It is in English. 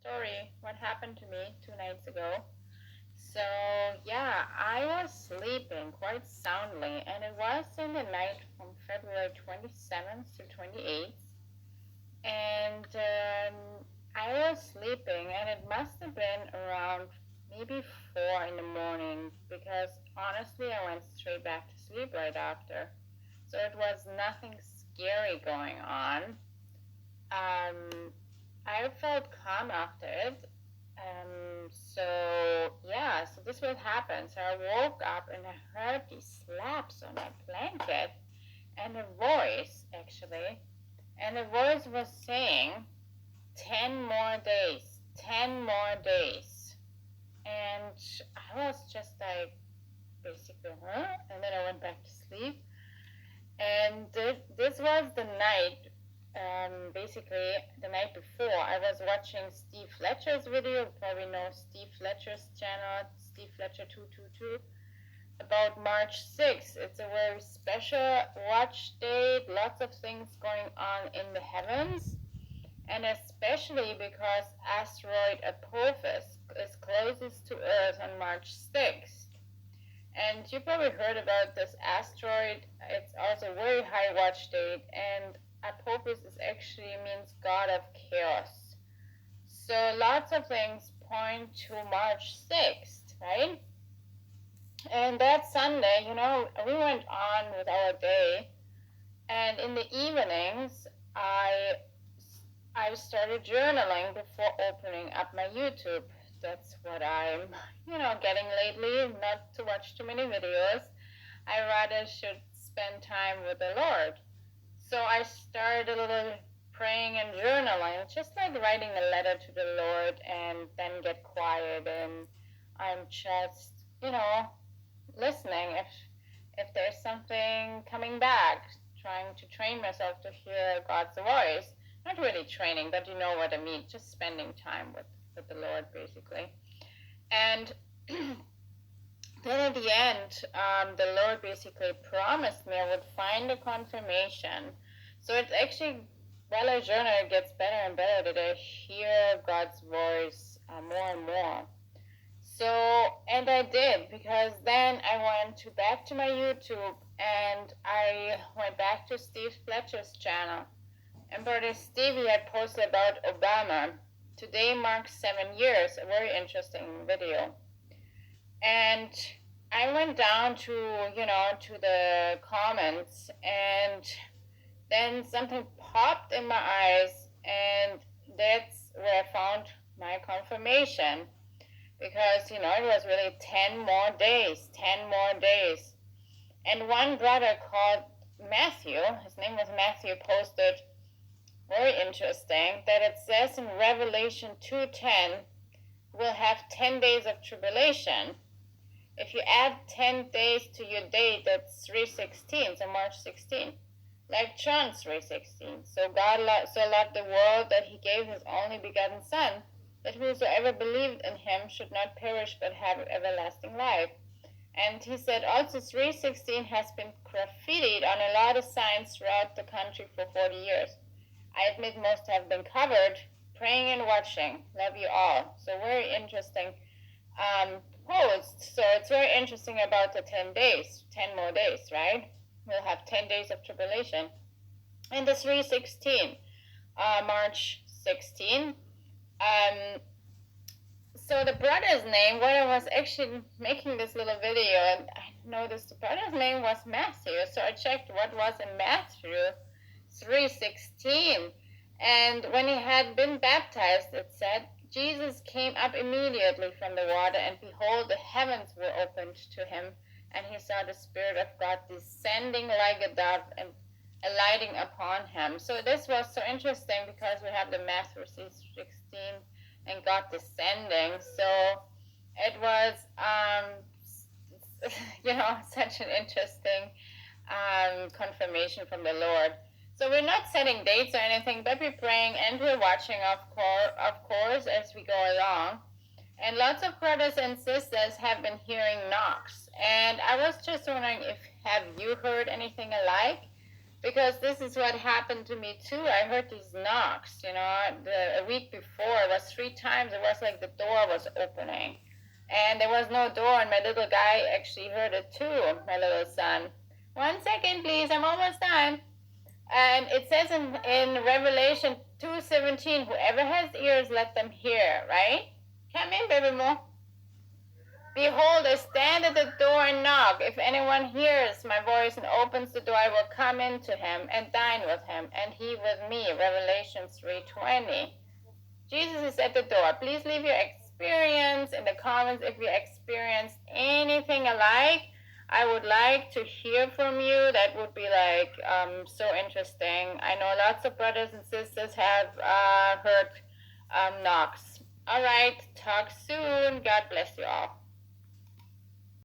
story, what happened to me 2 nights ago. So, yeah, I was sleeping quite soundly, and it was in the night from February 27th to 28th. And I was sleeping, and it must have been around maybe 4 in the morning, because honestly, I went straight back to sleep right after. So it was nothing scary going on. I felt calm after it. So this will happen. So I woke up and I heard these slaps on my blanket and a voice, actually. And the voice was saying, 10 more days, 10 more days. And I was just like, basically, huh? And then I went back to sleep. And this was the night, basically the night before. I was watching Steve Fletcher's video. You probably know Steve Fletcher's channel, Steve Fletcher 222, about March 6th. It's a very special watch date, lots of things going on in the heavens, and especially because asteroid Apophis is closest to Earth on March 6th. And you probably heard about this asteroid. It's also a very high watch date, and Apophis actually means God of chaos. So lots of things point to March 6th, right? And that Sunday, we went on with our day, and in the evenings, I started journaling before opening up my YouTube. That's what I'm, getting lately, not to watch too many videos. I rather should spend time with the Lord. So I started a little praying and journaling, just like writing a letter to the Lord, and then get quiet, and I'm just, listening if there's something coming back, trying to train myself to hear God's voice. Not really training, but you know what I mean, just spending time with the Lord, basically. And then at the end, the Lord basically promised me I would find a confirmation. So it's actually, while I journal, it gets better and better that I hear God's voice more and more. So, and I did, because then I went back to my YouTube, and I went back to Steve Fletcher's channel. And Brother Stevie had posted about Obama. Today marks 7 years, a very interesting video. And I went down to the comments, and then something popped in my eyes, and that's where I found my confirmation. Because, it was really 10 more days, 10 more days. And one brother called Matthew, his name was Matthew, posted, very interesting, that it says in Revelation 2:10, we'll have 10 days of tribulation. If you add 10 days to your date, that's 3:16, so March 16, like John 3:16. So God so loved the world that he gave his only begotten Son, that whosoever believed in him should not perish but have everlasting life. And he said also 3:16 has been graffitied on a lot of signs throughout the country for 40 years. I admit most have been covered. Praying and watching. Love you all. So very interesting post. So it's very interesting about the 10 days, 10 more days, right? We'll have 10 days of tribulation. And the 3:16, March 16. So the brother's name, when I was actually making this little video, and I noticed the brother's name was Matthew. So I checked what was in Matthew 3:16. And when he had been baptized, it said, Jesus came up immediately from the water, and behold, the heavens were opened to him, and he saw the Spirit of God descending like a dove and alighting upon him. So this was so interesting, because we have the Matthew 3:16 and God descending. So it was, such an interesting confirmation from the Lord. So we're not setting dates or anything, but we're praying and we're watching, of course, as we go along. And lots of brothers and sisters have been hearing knocks. And I was just wondering, have you heard anything alike? Because this is what happened to me too. I heard these knocks, a week before, it was 3 times. It was like the door was opening. And there was no door, and my little guy actually heard it too, my little son. 1 second, please, I'm almost done. And it says in Revelation 2:17, whoever has ears, let them hear, right? Come in, baby Mo. Behold, I stand at the door and knock. If anyone hears my voice and opens the door, I will come into him and dine with him, and he with me. Revelation 3:20. Jesus is at the door. Please leave your experience in the comments if you experienced anything alike. I would like to hear from you. That would be so interesting. I know lots of brothers and sisters have heard knocks. All right, talk soon. God bless you all.